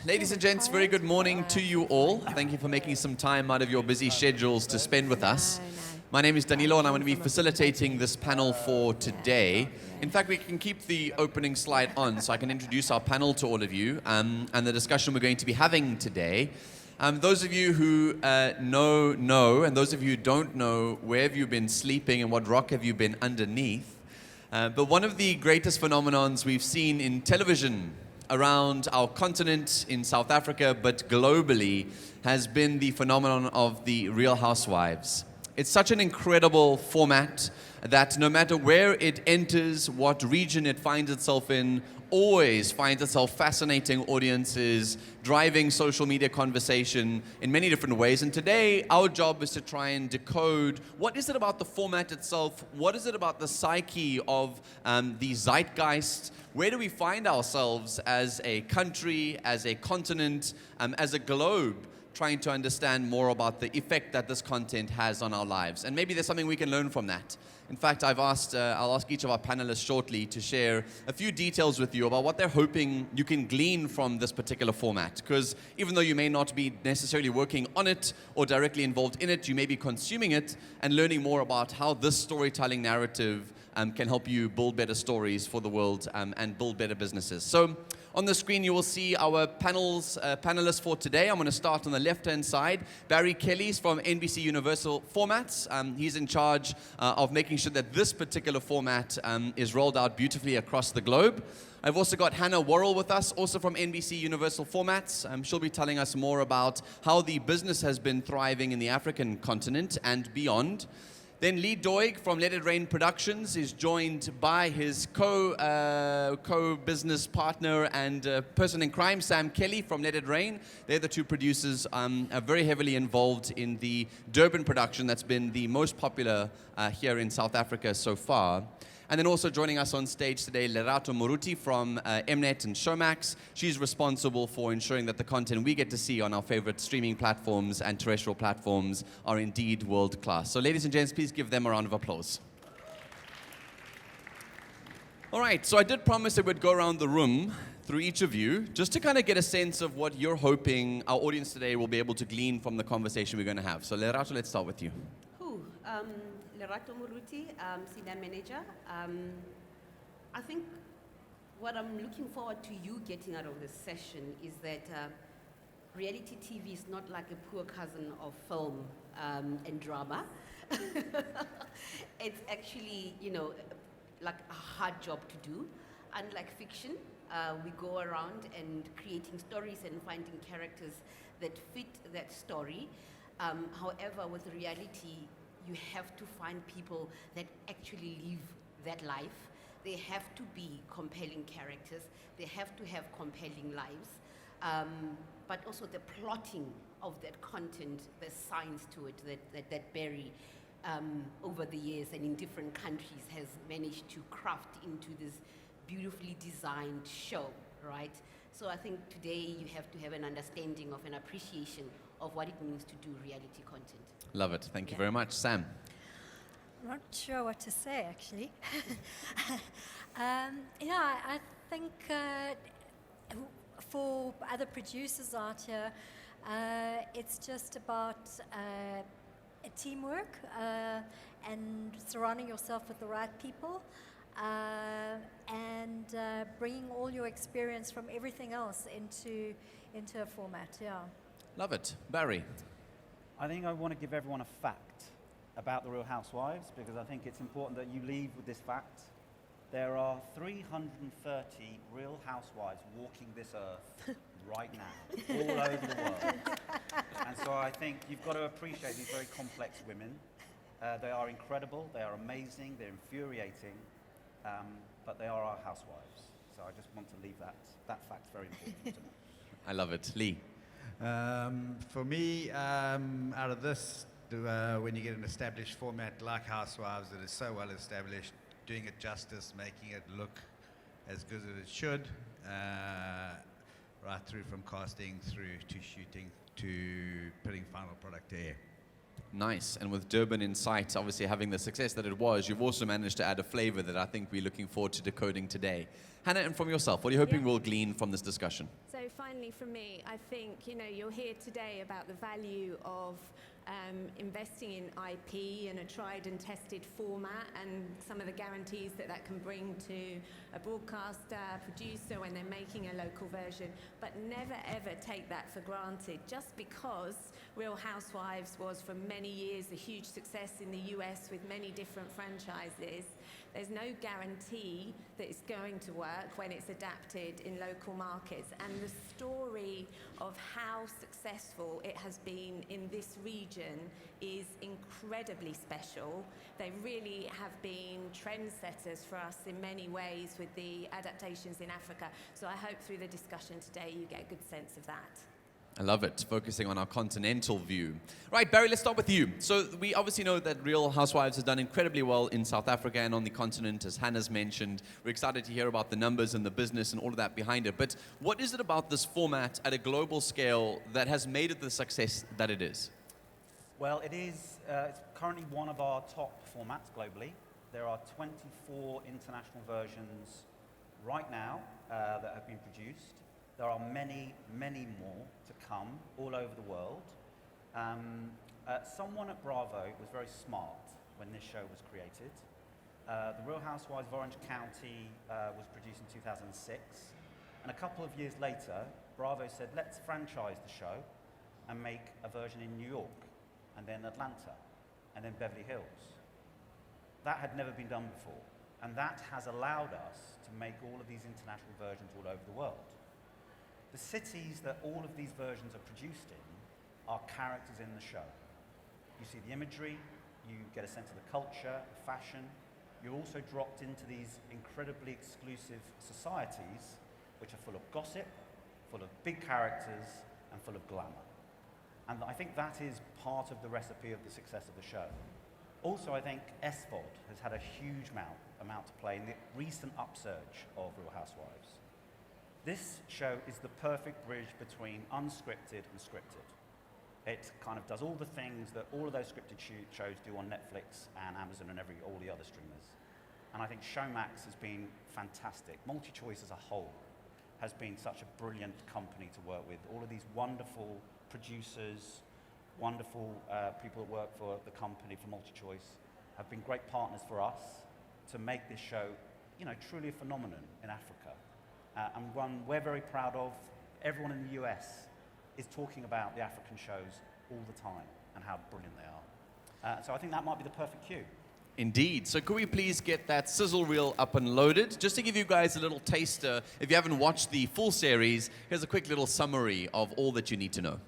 Ladies and gents, very good morning to you all. Thank you for making some time out of your busy schedules to spend with us. My name is Danilo, and I'm going to be facilitating this panel for today. In fact, we can keep the opening slide on so I can introduce our panel to all of you and the discussion we're going to be having today. Those of you who know, and those of you who don't know, where have you been sleeping and what rock have you been underneath? But one of the greatest phenomenons we've seen in television around our continent, in South Africa, but globally, has been the phenomenon of the Real Housewives. It's such an incredible format that no matter where it enters, what region it finds itself in, always finds itself fascinating audiences, driving social media conversation in many different ways. And today, our job is to try and decode what is it about the format itself, what is it about the psyche of the zeitgeist, where do we find ourselves as a country, as a continent, as a globe, trying to understand more about the effect that this content has on our lives. And maybe there's something we can learn from that. In fact, I'll ask each of our panelists shortly to share a few details with you about what they're hoping you can glean from this particular format. Because even though you may not be necessarily working on it or directly involved in it, you may be consuming it and learning more about how this storytelling narrative can help you build better stories for the world and build better businesses. So on the screen, you will see our panelists for today. I'm going to start on the left-hand side. Barrie Kelly's from NBCUniversal Formats. He's in charge of making sure that this particular format is rolled out beautifully across the globe. I've also got Hannah Worrall with us, also from NBCUniversal Formats. She'll be telling us more about how the business has been thriving in the African continent and beyond. Then Lee Doig from Let It Rain Productions is joined by his co-business partner and person in crime, Sam Kelly from Let It Rain. They're the two producers are very heavily involved in the Durban production that's been the most popular here in South Africa so far. And then also joining us on stage today, Lerato Moruti from Mnet and Showmax. She's responsible for ensuring that the content we get to see on our favorite streaming platforms and terrestrial platforms are indeed world class. So ladies and gents, please give them a round of applause. All right, so I did promise I would go around the room through each of you, just to kind of get a sense of what you're hoping our audience today will be able to glean from the conversation we're going to have. So Lerato, let's start with you. Lerato Moruti, Senior Manager. I think what I'm looking forward to you getting out of this session is that reality TV is not like a poor cousin of film and drama. It's actually, like a hard job to do. Unlike fiction, we go around and creating stories and finding characters that fit that story. However, with reality, you have to find people that actually live that life. They have to be compelling characters. They have to have compelling lives. But also the plotting of that content, the science to it that Barrie, over the years and in different countries, has managed to craft into this beautifully designed show, right? So I think today you have to have an understanding of an appreciation of what it means to do reality content. Love it. Thank you very much. Sam? I'm not sure what to say, actually. I think for other producers out here, it's just about teamwork and surrounding yourself with the right people and bringing all your experience from everything else into a format, yeah. Love it. Barrie? I think I want to give everyone a fact about the Real Housewives, because I think it's important that you leave with this fact. There are 330 Real Housewives walking this earth right now, all over the world. And so I think you've got to appreciate these very complex women. They are incredible, they are amazing, they're infuriating, but they are our housewives. So I just want to leave that fact very important to know. I love it. Lee? For me, out of this, when you get an established format like Housewives that is so well established, doing it justice, making it look as good as it should, right through from casting through to shooting to putting final product to air. Nice. And with Durban in sight, obviously having the success that it was, you've also managed to add a flavor that I think we're looking forward to decoding today. Hannah, and from yourself, what are you hoping we'll glean from this discussion? So finally, for me, I think, you'll hear today about the value of investing in IP and a tried and tested format and some of the guarantees that that can bring to a broadcaster, producer when they're making a local version, but never ever take that for granted. Just because Real Housewives was for many years a huge success in the US with many different franchises, there's no guarantee that it's going to work when it's adapted in local markets. And the story of how successful it has been in this region is incredibly special. They really have been trendsetters for us in many ways with the adaptations in Africa. So I hope through the discussion today you get a good sense of that. I love it, focusing on our continental view. Right, Barrie, let's start with you. So we obviously know that Real Housewives has done incredibly well in South Africa and on the continent, as Hannah's mentioned. We're excited to hear about the numbers and the business and all of that behind it. But what is it about this format at a global scale that has made it the success that it is? Well, it's currently one of our top formats globally. There are 24 international versions right now that have been produced. There are many, many more to come all over the world. Someone at Bravo was very smart when this show was created. The Real Housewives of Orange County was produced in 2006. And a couple of years later, Bravo said, let's franchise the show and make a version in New York, and then Atlanta, and then Beverly Hills. That had never been done before. And that has allowed us to make all of these international versions all over the world. The cities that all of these versions are produced in are characters in the show. You see the imagery, you get a sense of the culture, the fashion. You're also dropped into these incredibly exclusive societies which are full of gossip, full of big characters, and full of glamour. And I think that is part of the recipe of the success of the show. Also, I think SVOD has had a huge amount to play in the recent upsurge of Real Housewives. This show is the perfect bridge between unscripted and scripted. It kind of does all the things that all of those scripted shows do on Netflix and Amazon and all the other streamers. And I think Showmax has been fantastic. MultiChoice as a whole has been such a brilliant company to work with. All of these wonderful producers, wonderful people that work for the company, for MultiChoice, have been great partners for us to make this show, truly a phenomenon in Africa. And one we're very proud of. Everyone in the US is talking about the African shows all the time and how brilliant they are. So I think that might be the perfect cue. Indeed. So could we please get that sizzle reel up and loaded? Just to give you guys a little taster, if you haven't watched the full series, here's a quick little summary of all that you need to know.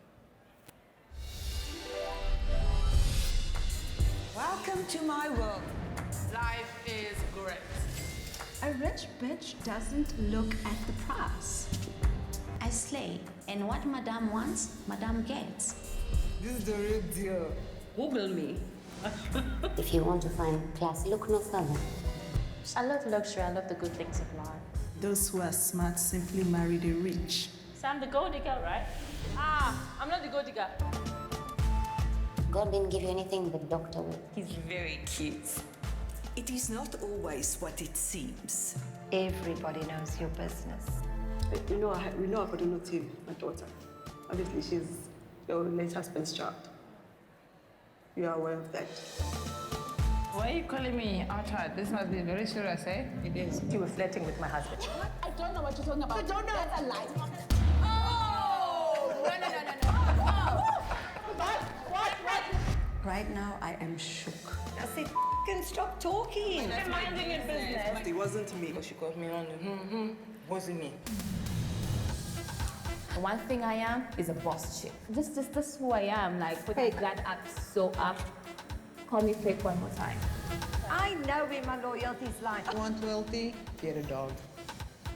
Welcome to my world. Life is great. A rich bitch doesn't look at the price. I slay, and what Madame wants, Madame gets. This is the real deal. Google me. If you want to find class, look no further. I love luxury, I love the good things of life. Those who are smart simply marry the rich. So I'm the gold digger, right? I'm not the gold digger. God didn't give you anything the doctor will. He's very cute. It is not always what it seems. Everybody knows your business. We know about the team, my daughter. Obviously, she's your late husband's child. You are aware of that. Why are you calling me outside? This must be very serious, eh? It is. You were flirting with my husband. What? I don't know what you're talking about. I don't know. That's a lie. Oh! No. What? Right now, I am shook. I said, stop talking. I'm minding your business. It wasn't me. She called me on wasn't me. One thing I am is a boss chick. This is who I am. Like, put that up so up. Call me fake one more time. I know where my loyalty's like. You want loyalty? Get a dog.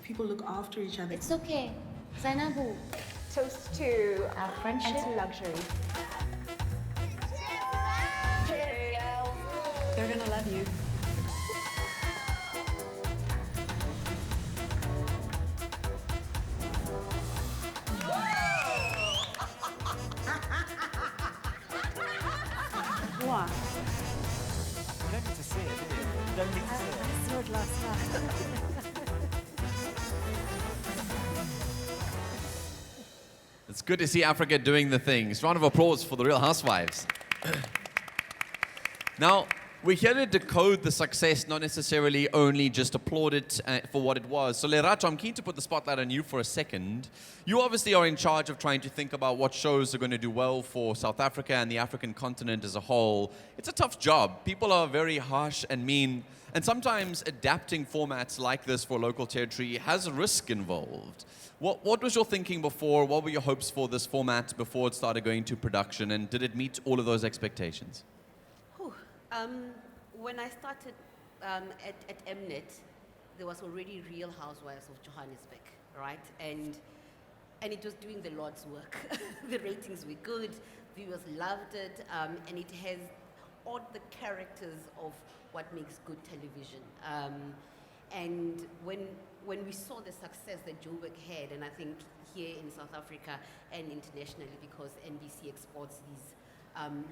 People look after each other. It's okay. Zainabu. Toast to our friendship and to luxury. They're gonna love you. What? You don't need to see it, do you? You don't need to see it. I saw it last night. It's good to see Africa doing the things. Round of applause for the Real Housewives. Now, we're here to decode the success, not necessarily only just applaud it for what it was. So, Lerato, I'm keen to put the spotlight on you for a second. You obviously are in charge of trying to think about what shows are going to do well for South Africa and the African continent as a whole. It's a tough job. People are very harsh and mean. And sometimes adapting formats like this for local territory has a risk involved. What was your thinking before? What were your hopes for this format before it started going to production? And did it meet all of those expectations? When I started at Mnet, there was already Real Housewives of Johannesburg, right? And it was doing the Lord's work. The ratings were good, viewers loved it, and it has all the characters of what makes good television. And when we saw the success that Joburg had, and I think here in South Africa and internationally, because NBC exports these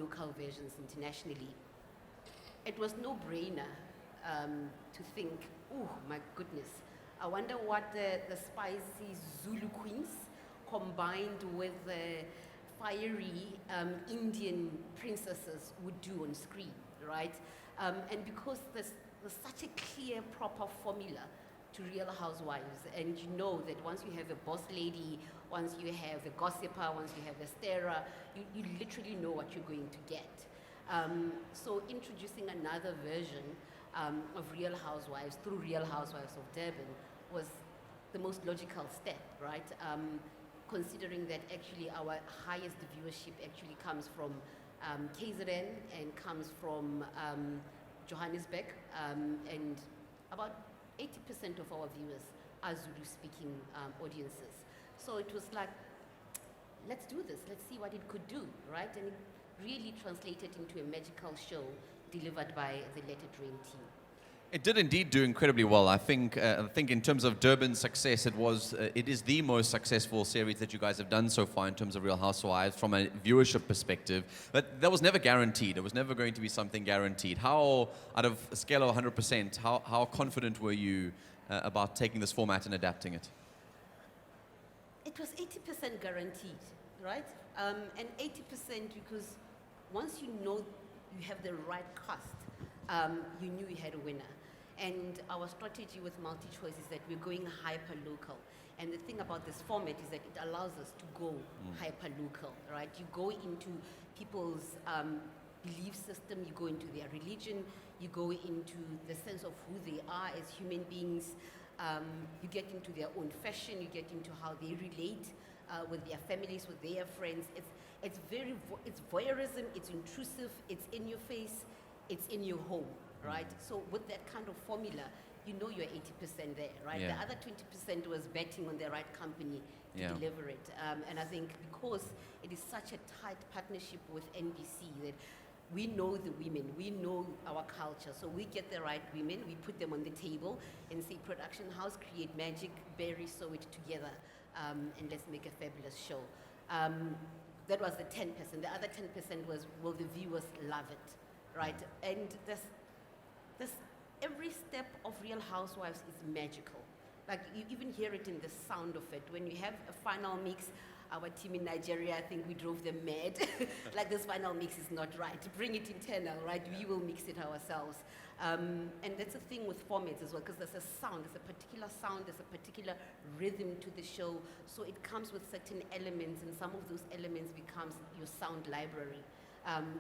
local versions internationally, it was no-brainer to think, oh my goodness, I wonder what the spicy Zulu queens combined with the fiery Indian princesses would do on screen, right? And because there's such a clear, proper formula to Real Housewives, and you know that once you have a boss lady, once you have a gossiper, once you have a starer, you literally know what you're going to get. So introducing another version of Real Housewives through Real Housewives of Durban was the most logical step, right? Considering that actually our highest viewership actually comes from KZN and comes from Johannesburg, and about 80% of our viewers are Zulu-speaking audiences. So it was like, let's do this, let's see what it could do, right? And it really translated into a magical show delivered by the Let It Rain team. It did indeed do incredibly well. I think in terms of Durban's success, it is the most successful series that you guys have done so far in terms of Real Housewives from a viewership perspective. But that was never guaranteed. It was never going to be something guaranteed. How, out of a scale of 100%, how confident were you about taking this format and adapting it? It was 80% guaranteed, right? And 80% because once you know you have the right cast, you knew you had a winner. And our strategy with multi-choice is that we're going hyper-local. And the thing about this format is that it allows us to go hyper-local, right? You go into people's belief system, you go into their religion, you go into the sense of who they are as human beings, you get into their own fashion, you get into how they relate with their families, with their friends. It's voyeurism, it's intrusive, it's in your face, it's in your home, right? So with that kind of formula, you know you're 80% there, right? Yeah. The other 20% was betting on the right company to deliver it. And I think because it is such a tight partnership with NBC that we know the women, we know our culture, so we get the right women, we put them on the table and say, production house, create magic, Barrie, sew it together, and let's make a fabulous show. That was the 10%. The other 10% was, will the viewers love it, right? And every step of Real Housewives is magical. Like, you even hear it in the sound of it. When you have a final mix, our team in Nigeria, I think we drove them mad. Like, this final mix is not right. Bring it internal, right? We will mix it ourselves. And that's the thing with formats as well, because there's a sound, there's a particular sound, there's a particular rhythm to the show. So it comes with certain elements, and some of those elements becomes your sound library.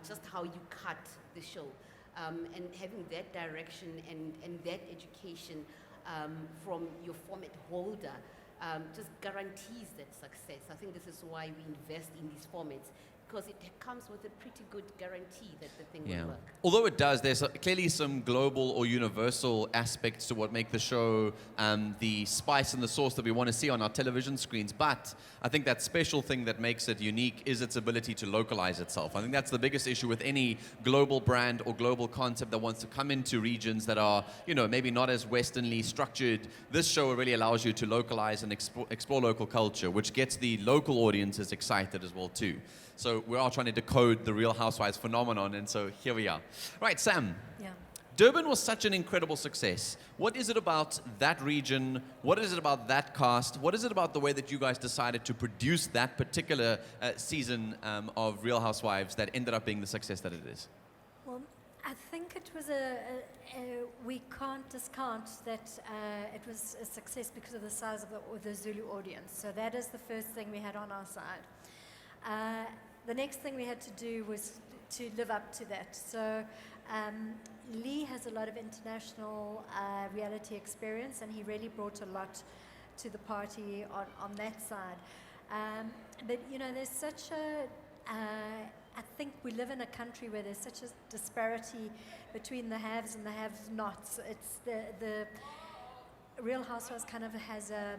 Just how you cut the show. And having that direction and that education from your format holder just guarantees that success. I think this is why we invest in these formats, because it comes with a pretty good guarantee that the thing will work. Although it does, there's clearly some global or universal aspects to what make the show the spice and the sauce that we want to see on our television screens. But I think that special thing that makes it unique is its ability to localize itself. I think that's the biggest issue with any global brand or global concept that wants to come into regions that are, maybe not as Westernly structured. This show really allows you to localize and explore local culture, which gets the local audiences excited as well too. So we're all trying to decode the Real Housewives phenomenon, and so here we are. Right, Sam. Yeah. Durban was such an incredible success. What is it about that region? What is it about that cast? What is it about the way that you guys decided to produce that particular season of Real Housewives that ended up being the success that it is? Well, I think it was we can't discount that it was a success because of the size of the Zulu audience. So that is the first thing we had on our side. The next thing we had to do was to live up to that. So Lee has a lot of international reality experience, and he really brought a lot to the party on that side. But you know, there's such I think we live in a country where there's such a disparity between the haves and the have-nots. It's the Real Housewives kind of has a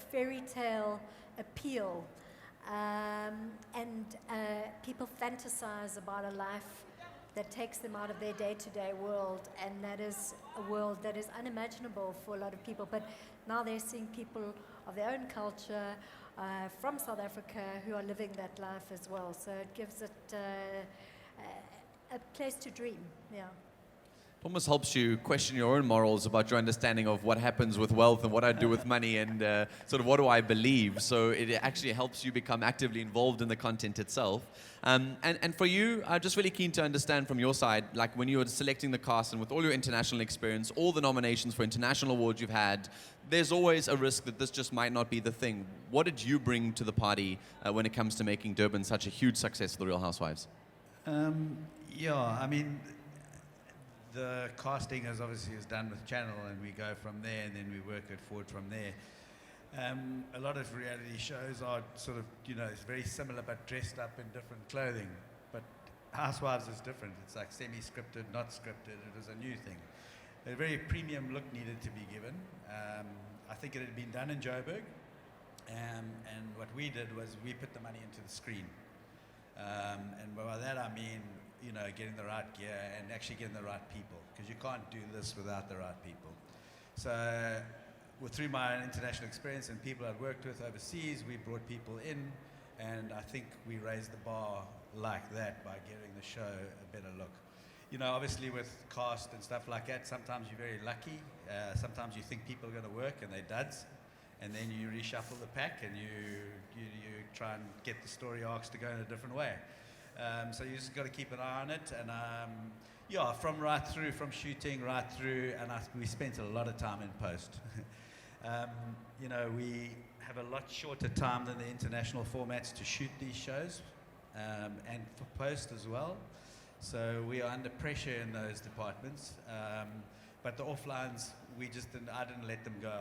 fairy tale appeal, and people fantasize about a life that takes them out of their day-to-day world, and that is a world that is unimaginable for a lot of people. But now they're seeing people of their own culture from South Africa who are living that life as well. So it gives it a place to dream, yeah. It almost helps you question your own morals about your understanding of what happens with wealth and what I do with money and sort of what do I believe. So it actually helps you become actively involved in the content itself. And for you, I'm just really keen to understand from your side, like when you were selecting the cast and with all your international experience, all the nominations for international awards you've had, there's always a risk that this just might not be the thing. What did you bring to the party when it comes to making Durban such a huge success for the Real Housewives? Yeah, I mean, the casting is obviously done with Channel, and we go from there, and then we work it forward from there. A lot of reality shows are sort of, you know, it's very similar but dressed up in different clothing. But Housewives is different. It's like semi-scripted, not scripted. It was a new thing. A very premium look needed to be given. I think it had been done in Joburg, and what we did was we put the money into the screen. And by that I mean, you know, getting the right gear and actually getting the right people, because you can't do this without the right people. So through my international experience and people I'd worked with overseas, we brought people in, and I think we raised the bar like that by giving the show a better look. You know, obviously with cast and stuff like that, sometimes you're very lucky. Sometimes you think people are going to work and they're duds, and then you reshuffle the pack and you try and get the story arcs to go in a different way. So you just got to keep an eye on it, and yeah, from shooting right through, and we spent a lot of time in post. You know, we have a lot shorter time than the international formats to shoot these shows, and for post as well. So we are under pressure in those departments. But the offlines, I didn't let them go.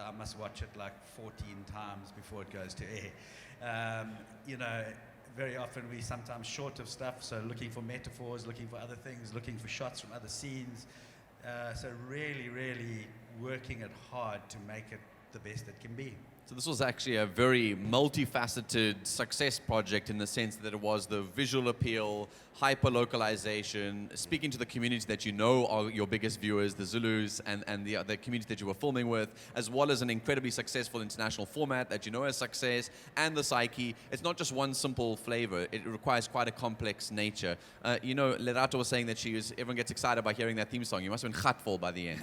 I must watch it like 14 times before it goes to air. You know, very often we sometimes short of stuff, so looking for metaphors, looking for other things, looking for shots from other scenes. So really, really working it hard to make it the best it can be. So this was actually a very multifaceted success project in the sense that it was the visual appeal, hyper-localization, speaking to the community that you know are your biggest viewers, the Zulus and the community that you were filming with, as well as an incredibly successful international format that you know is success, and the psyche. It's not just one simple flavor. It requires quite a complex nature. You know, Lerato was saying that everyone gets excited by hearing that theme song. You must have been gutful by the end.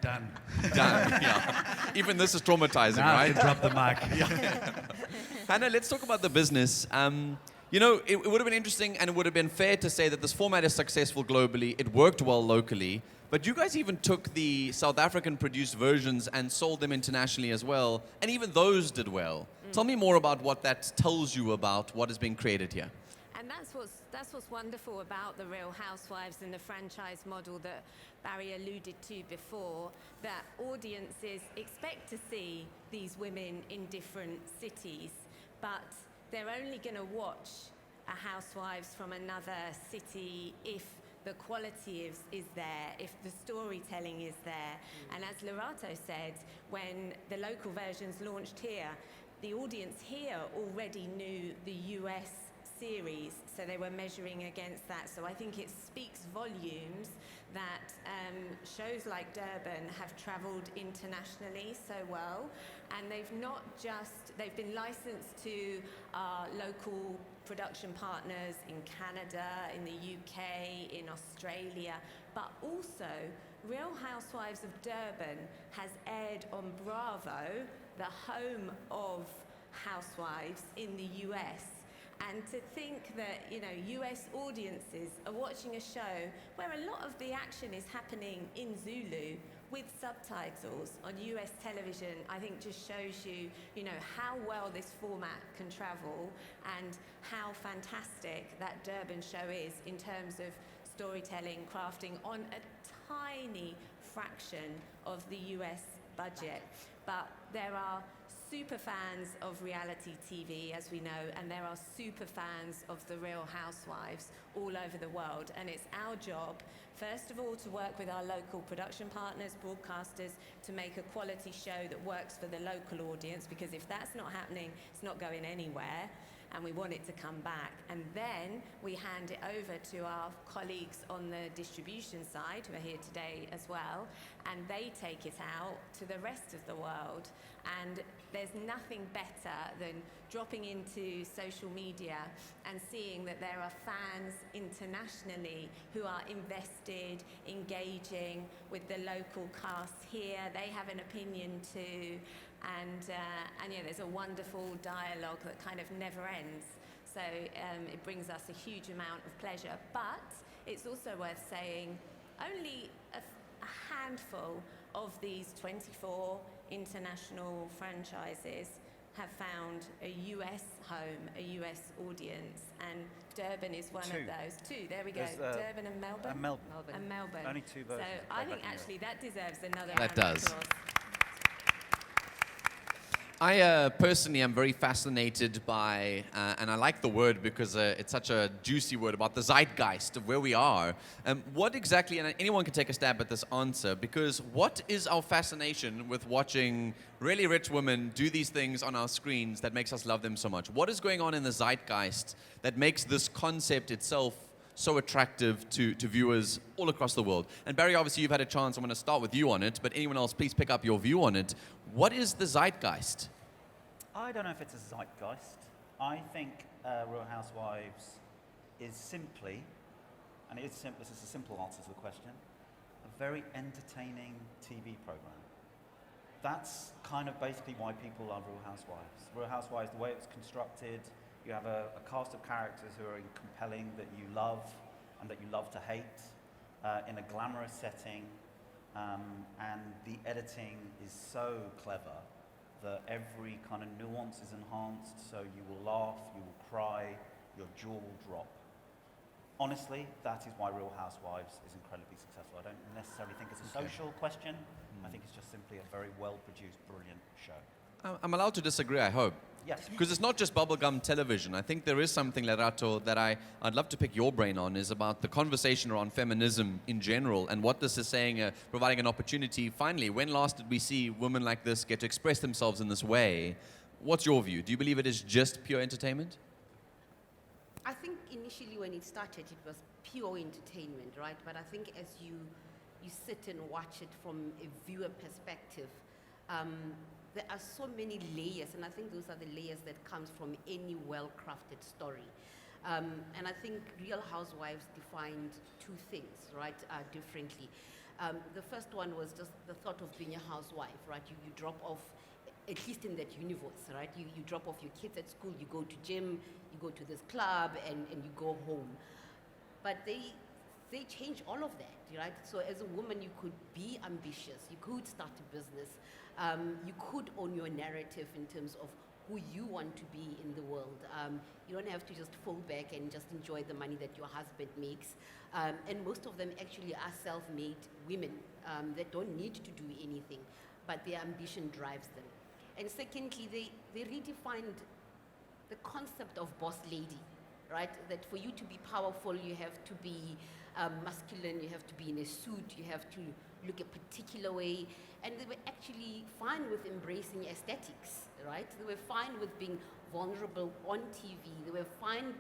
Done. Done, yeah. Even this is traumatizing, now right? I can drop the mic. Hannah, let's talk about the business. You know, it would have been interesting and it would have been fair to say that this format is successful globally. It worked well locally. But you guys even took the South African produced versions and sold them internationally as well. And even those did well. Tell me more about what that tells you about what is being created here. And that's what's wonderful about the Real Housewives and the franchise model that Barrie alluded to before, that audiences expect to see these women in different cities, but they're only going to watch a Housewives from another city if the quality is there, if the storytelling is there. And as Lerato said, when the local versions launched here, the audience here already knew the US series, so they were measuring against that. So I think it speaks volumes that shows like Durban have travelled internationally so well, and they've been licensed to our local production partners in Canada, in the UK, in Australia, but also Real Housewives of Durban has aired on Bravo, the home of Housewives in the US. And to think that, US audiences are watching a show where a lot of the action is happening in Zulu with subtitles on US television, I think just shows you, how well this format can travel and how fantastic that Durban show is in terms of storytelling, crafting on a tiny fraction of the US budget. But there are super fans of reality TV, as we know, and there are super fans of the Real Housewives all over the world. And it's our job, first of all, to work with our local production partners, broadcasters, to make a quality show that works for the local audience, because if that's not happening, it's not going anywhere. And we want it to come back. And then we hand it over to our colleagues on the distribution side, who are here today as well, and they take it out to the rest of the world. And there's nothing better than dropping into social media and seeing that there are fans internationally who are invested, engaging with the local cast here. They have an opinion too. And there's a wonderful dialogue that kind of never ends. So it brings us a huge amount of pleasure. But it's also worth saying only a handful of these 24 international franchises have found a US home, a US audience, and Durban is one of those. Two, there we go. Durban and Melbourne? Melbourne. And Melbourne. Only two versions. So I think actually that deserves another That round of does. applause. I personally am very fascinated by, and I like the word because it's such a juicy word, about the zeitgeist of where we are. What exactly, and anyone can take a stab at this answer, because what is our fascination with watching really rich women do these things on our screens that makes us love them so much? What is going on in the zeitgeist that makes this concept itself so attractive to viewers all across the world? And Barrie, obviously you've had a chance, I'm going to start with you on it, but anyone else, please pick up your view on it. What is the zeitgeist? I don't know if it's a zeitgeist. I think Real Housewives is simply, and it is simple, this is a simple answer to the question, a very entertaining TV program. That's kind of basically why people love Real Housewives. Real Housewives, the way it's constructed, you have a cast of characters who are compelling, that you love and that you love to hate, in a glamorous setting, and the editing is so clever that every kind of nuance is enhanced, so you will laugh, you will cry, your jaw will drop. Honestly, that is why Real Housewives is incredibly successful. I don't necessarily think it's a social question. I think it's just simply a very well-produced, brilliant show. I'm allowed to disagree, I hope. Yes. Because it's not just bubblegum television. I think there is something, Lerato, that I'd love to pick your brain on, is about the conversation around feminism in general and what this is saying, providing an opportunity. Finally, when last did we see women like this get to express themselves in this way? What's your view? Do you believe it is just pure entertainment? I think initially when it started, it was pure entertainment, right? But I think as you sit and watch it from a viewer perspective, there are so many layers, and I think those are the layers that comes from any well-crafted story. And I think Real Housewives defined two things, right, differently. The first one was just the thought of being a housewife, right? You drop off, at least in that universe, right? You drop off your kids at school, you go to gym, you go to this club, and you go home. But they change all of that, right? So as a woman, you could be ambitious, you could start a business, you could own your narrative in terms of who you want to be in the world. You don't have to just fall back and just enjoy the money that your husband makes. And most of them actually are self-made women that don't need to do anything, but their ambition drives them. And secondly, they redefined the concept of boss lady, right? That for you to be powerful, you have to be masculine, you have to be in a suit, you have to look a particular way. And they were actually fine with embracing aesthetics, right? They were fine with being vulnerable on TV. They were fine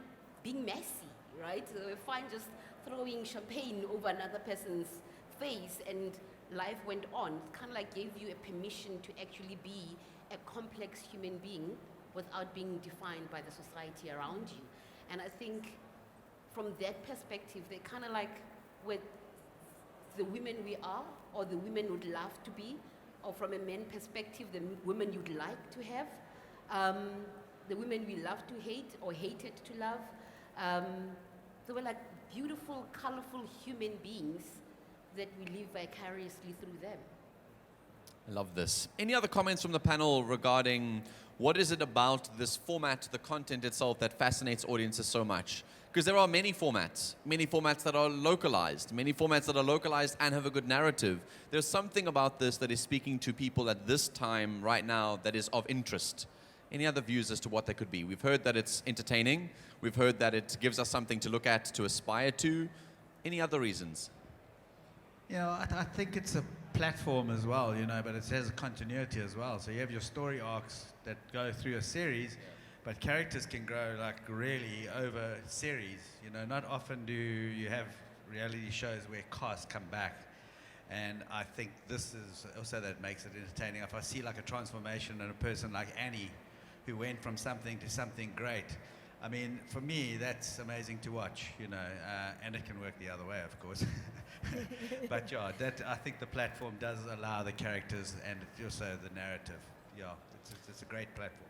being messy, right? So we're fine just throwing champagne over another person's face and life went on. It kind of like gave you a permission to actually be a complex human being without being defined by the society around you. And I think from that perspective, they kind of like with the women we are, or the women would love to be, or from a man perspective, the women you'd like to have, the women we love to hate or hated to love. They were like beautiful, colorful human beings that we live vicariously through them. I love this. Any other comments from the panel regarding what is it about this format, the content itself, that fascinates audiences so much? Because there are many formats that are localized, and have a good narrative. There's something about this that is speaking to people at this time right now that is of interest. Any other views as to what that could be? We've heard that it's entertaining. We've heard that it gives us something to look at, to aspire to. Any other reasons? Yeah, I think it's a platform as well, but it has a continuity as well. So you have your story arcs that go through a series, but characters can grow like really over series. Not often do you have reality shows where casts come back. And I think this is also that makes it entertaining. If I see like a transformation in a person like Annie, who went from something to something great, I mean, for me, that's amazing to watch, and it can work the other way, of course. But yeah, I think the platform does allow the characters and also the narrative. Yeah, it's a great platform.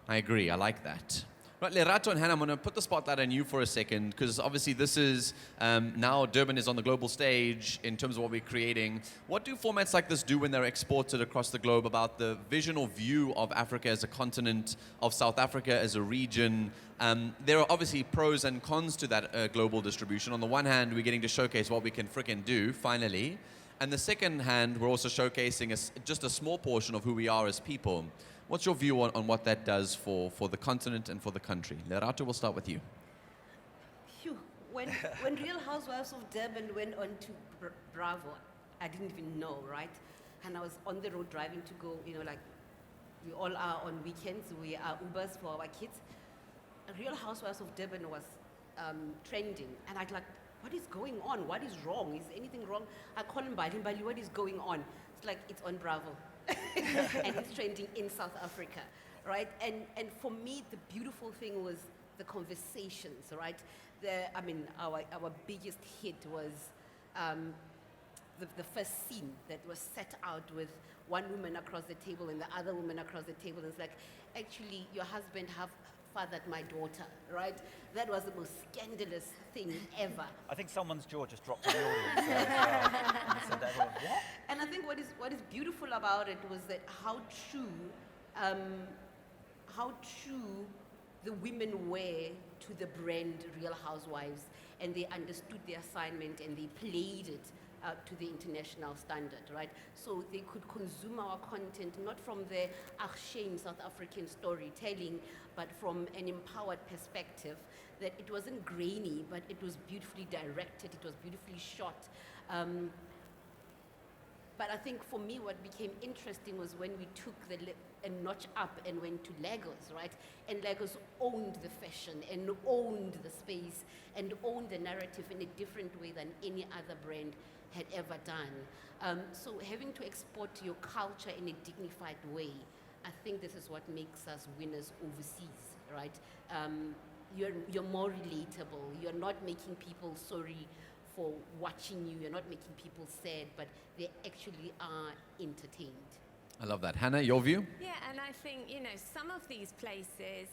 I agree. I like that. Right, Lerato and Hannah, I'm going to put the spotlight on you for a second, because obviously this is, now Durban is on the global stage in terms of what we're creating. What do formats like this do when they're exported across the globe about the vision or view of Africa as a continent, of South Africa as a region? There are obviously pros and cons to that global distribution. On the one hand, we're getting to showcase what we can frickin' do, finally. And the second hand, we're also showcasing just a small portion of who we are as people. What's your view on what that does for the continent and for the country? Lerato, we'll start with you. Phew. When Real Housewives of Durban went on to Bravo, I didn't even know, right? And I was on the road driving to go, like we all are on weekends, we are Ubers for our kids. Real Housewives of Durban was trending, and I'd like, what is going on? What is wrong? Is anything wrong? I call him Barrie, what is going on? It's like, it's on Bravo. And it's trending in South Africa, right? And for me, the beautiful thing was the conversations, right? Our biggest hit was the first scene that was set out with one woman across the table and the other woman across the table. It's like, actually, your husband have fathered my daughter, right? That was the most scandalous thing ever. I think someone's jaw just dropped in the audience. Said that, what? And I think what is beautiful about it was that how true the women were to the brand Real Housewives, and they understood the assignment and they played it to the international standard, right? So they could consume our content not from the shame South African storytelling, but from an empowered perspective, that it wasn't grainy, but it was beautifully directed, it was beautifully shot. But I think for me, what became interesting was when we took a notch up and went to Lagos, right? And Lagos owned the fashion and owned the space and owned the narrative in a different way than any other brand had ever done. So having to export your culture in a dignified way, I think this is what makes us winners overseas, right? You're more relatable. You're not making people sorry for watching you. You're not making people sad, but they actually are entertained. I love that. Hannah, your view? Yeah, and I think, some of these places,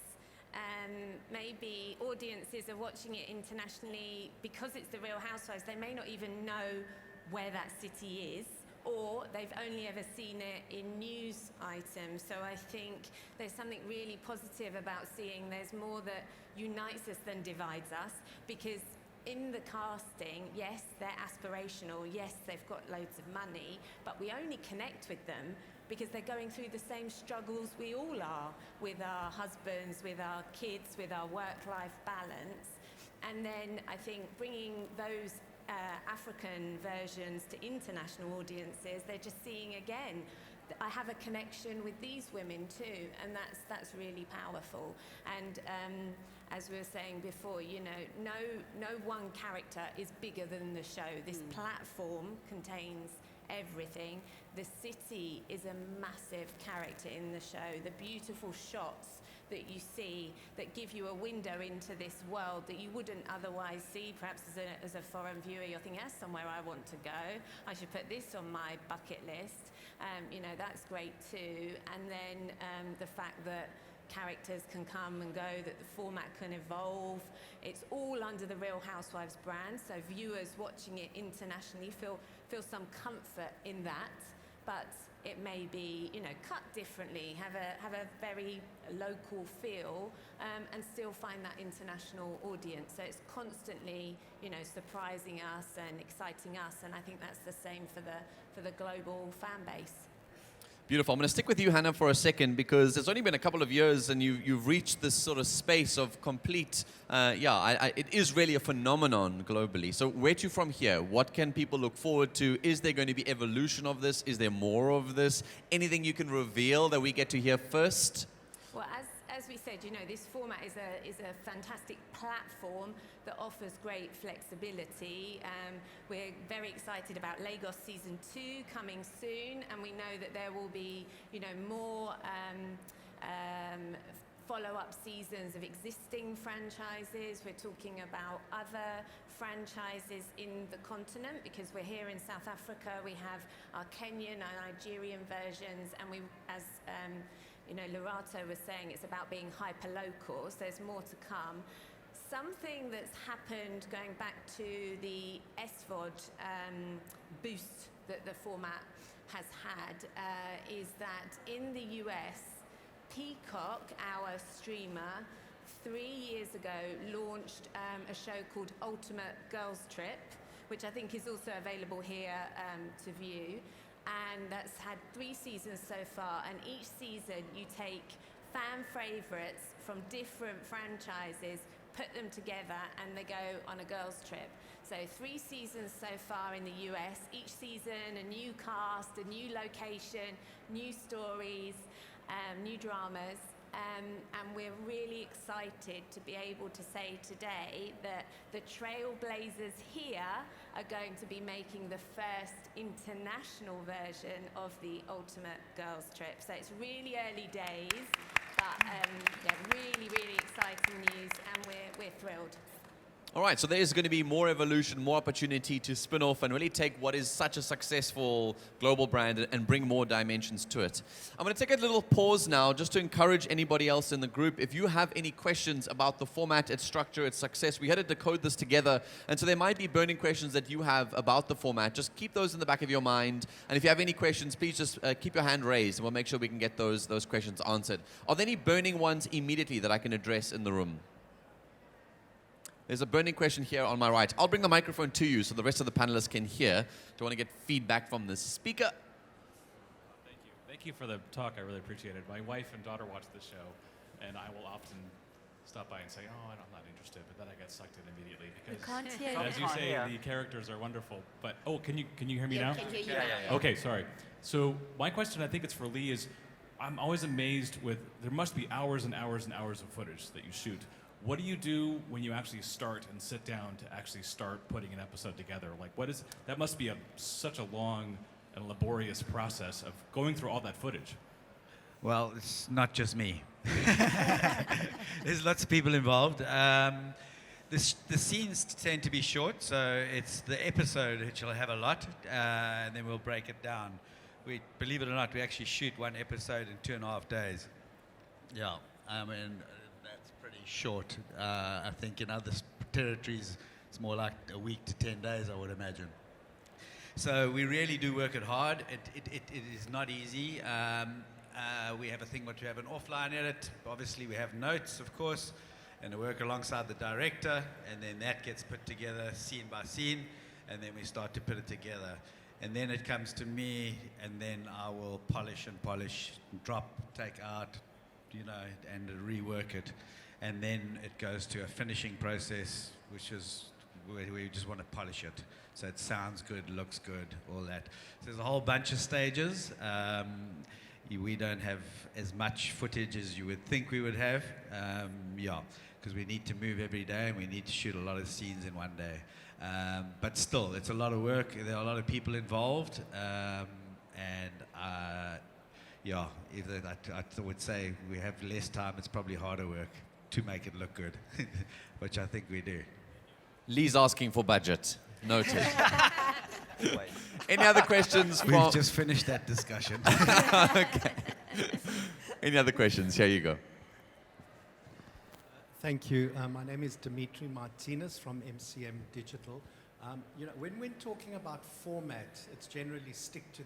maybe audiences are watching it internationally because it's the Real Housewives. They may not even know where that city is, or they've only ever seen it in news items. So I think there's something really positive about seeing there's more that unites us than divides us, because in the casting, yes, they're aspirational, yes, they've got loads of money, but we only connect with them because they're going through the same struggles we all are, with our husbands, with our kids, with our work-life balance. And then I think bringing those African versions to international audiences, they're just seeing again, I have a connection with these women too, and that's really powerful. And as we were saying before, you know, no one character is bigger than the show. This platform contains everything. The city is a massive character in the show. The beautiful shots that you see that give you a window into this world that you wouldn't otherwise see. Perhaps as a foreign viewer, you're thinking, that's somewhere I want to go. I should put this on my bucket list. You know, that's great too. And then the fact that characters can come and go, that the format can evolve. It's all under the Real Housewives brand, so viewers watching it internationally feel some comfort in that. But it may be, you know, cut differently, have a very local feel, and still find that international audience. So it's constantly, you know, surprising us and exciting us, and I think that's the same for the global fan base. Beautiful. I'm going to stick with you, Hannah, for a second, because it's only been a couple of years and you've reached this sort of space of complete, it is really a phenomenon globally. So where to from here? What can people look forward to? Is there going to be evolution of this? Is there more of this? Anything you can reveal that we get to hear first? Well, as we said, you know, this format is a fantastic platform that offers great flexibility. We're very excited about Lagos Season 2 coming soon, and we know that there will be, you know, more follow-up seasons of existing franchises. We're talking about other franchises in the continent, because we're here in South Africa. We have our Kenyan and Nigerian versions, and we, as you know, Lerato was saying, it's about being hyper-local, so there's more to come. Something that's happened going back to the SVOD boost that the format has had is that in the US, Peacock, our streamer, 3 years ago launched a show called Ultimate Girls Trip, which I think is also available here to view. And that's had 3 seasons so far, and each season you take fan favorites from different franchises, put them together, and they go on a girls trip. So 3 seasons so far in the US, each season a new cast, a new location, new stories, new dramas. And we're really excited to be able to say today that the Trailblazers here are going to be making the first international version of the Ultimate Girls Trip. So it's really early days, but really, really exciting news, and we're thrilled. All right, so there is going to be more evolution, more opportunity to spin off and really take what is such a successful global brand and bring more dimensions to it. I'm going to take a little pause now just to encourage anybody else in the group. If you have any questions about the format, its structure, its success, we had to decode this together. And so there might be burning questions that you have about the format. Just keep those in the back of your mind. And if you have any questions, please just keep your hand raised and we'll make sure we can get those questions answered. Are there any burning ones immediately that I can address in the room? There's a burning question here on my right. I'll bring the microphone to you so the rest of the panelists can hear. Do you want to get feedback from this speaker? Thank you. Thank you for the talk. I really appreciate it. My wife and daughter watch the show, and I will often stop by and say, oh, I'm not interested, but then I get sucked in immediately because, as you say, the characters are wonderful. But, can you hear me now? Can hear you now. Okay, sorry. So my question, I think it's for Lee, is I'm always amazed with, there must be hours and hours and hours of footage that you shoot. What do you do when you actually start and sit down to actually start putting an episode together? Like, that must be such a long and laborious process of going through all that footage. Well, it's not just me. There's lots of people involved. The scenes tend to be short, so it's the episode which will have a lot, and then we'll break it down. Believe it or not, we actually shoot one episode in 2.5 days. Yeah, I mean, that's pretty short. I think in other territories, it's more like a week to 10 days, I would imagine. So we really do work it hard. It is not easy. We have a thing which we have an offline edit. Obviously, we have notes, of course, and we work alongside the director, and then that gets put together scene by scene, and then we start to put it together. And then it comes to me, and then I will polish, drop, take out, and rework it. And then it goes to a finishing process, which is where we just want to polish it. So it sounds good, looks good, all that. So there's a whole bunch of stages. We don't have as much footage as you would think we would have. because we need to move every day and we need to shoot a lot of scenes in one day. But still, it's a lot of work. There are a lot of people involved, yeah, I would say we have less time. It's probably harder work to make it look good, which I think we do. Lee's asking for budget. Noted. Any other questions? We've just finished that discussion. Okay. Any other questions? Here you go. Thank you. My name is Dimitri Martinez from MCM Digital. When talking about format, it's generally stick to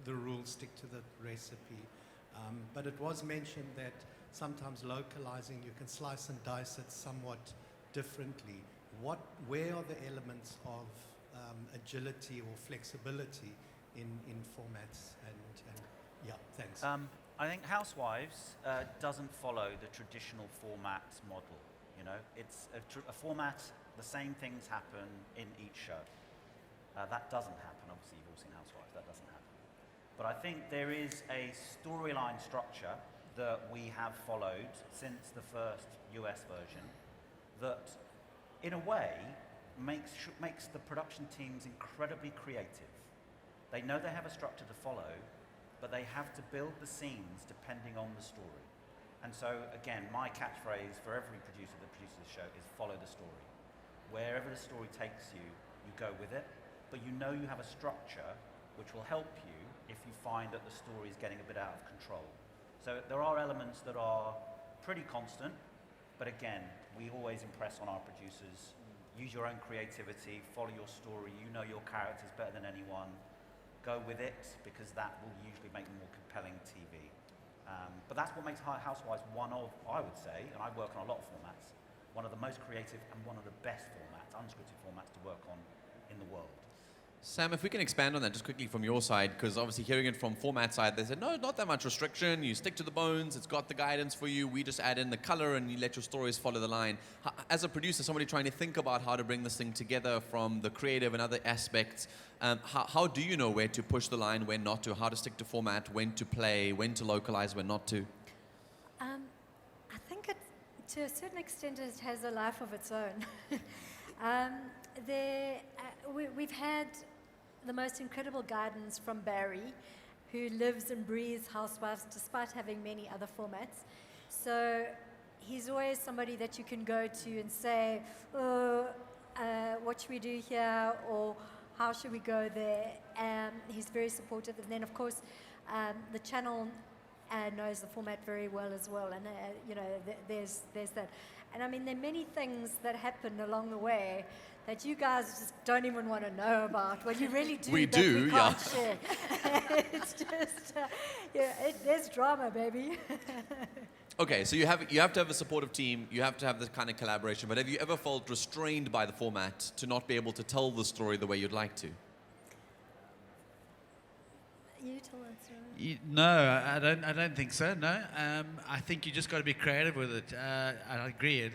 the rules, stick to the recipe. But it was mentioned that sometimes localizing, you can slice and dice it somewhat differently. Where are the elements of agility or flexibility in formats? And yeah, thanks. I think Housewives doesn't follow the traditional format model. It's a format, the same things happen in each show. That doesn't happen. Obviously, you've all seen Housewives. That doesn't happen. But I think there is a storyline structure that we have followed since the first US version that, in a way, makes the production teams incredibly creative. They know they have a structure to follow, but they have to build the scenes depending on the story. And so, again, my catchphrase for every producer that produces a show is follow the story. Wherever the story takes you, you go with it, but you know you have a structure which will help you if you find that the story is getting a bit out of control. So there are elements that are pretty constant, but again, we always impress on our producers. Use your own creativity, follow your story, you know your characters better than anyone. Go with it, because that will usually make more compelling TV. But that's what makes Housewives one of, I would say, and I work on a lot of formats, one of the most creative and one of the best formats, unscripted formats to work on in the world. Sam, if we can expand on that just quickly from your side, because obviously hearing it from format side, they said, no, not that much restriction. You stick to the bones. It's got the guidance for you. We just add in the color and you let your stories follow the line. As a producer, somebody trying to think about how to bring this thing together from the creative and other aspects, how do you know where to push the line, when not to, how to stick to format, when to play, when to localize, when not to? I think to a certain extent it has a life of its own. We've had the most incredible guidance from Barrie, who lives and breathes Housewives despite having many other formats. So he's always somebody that you can go to and say, what should we do here, or how should we go there? He's very supportive. And then, of course, the channel knows the format very well as well. And, there's that. And I mean, there are many things that happen along the way that you guys just don't even want to know about. Well, you really do. We do, we can't share. It's just, there's drama, baby. Okay, so you have to have a supportive team. You have to have this kind of collaboration. But have you ever felt restrained by the format to not be able to tell the story the way you'd like to? You tell us. No, I don't think so. No, I think you just got to be creative with it. I agree.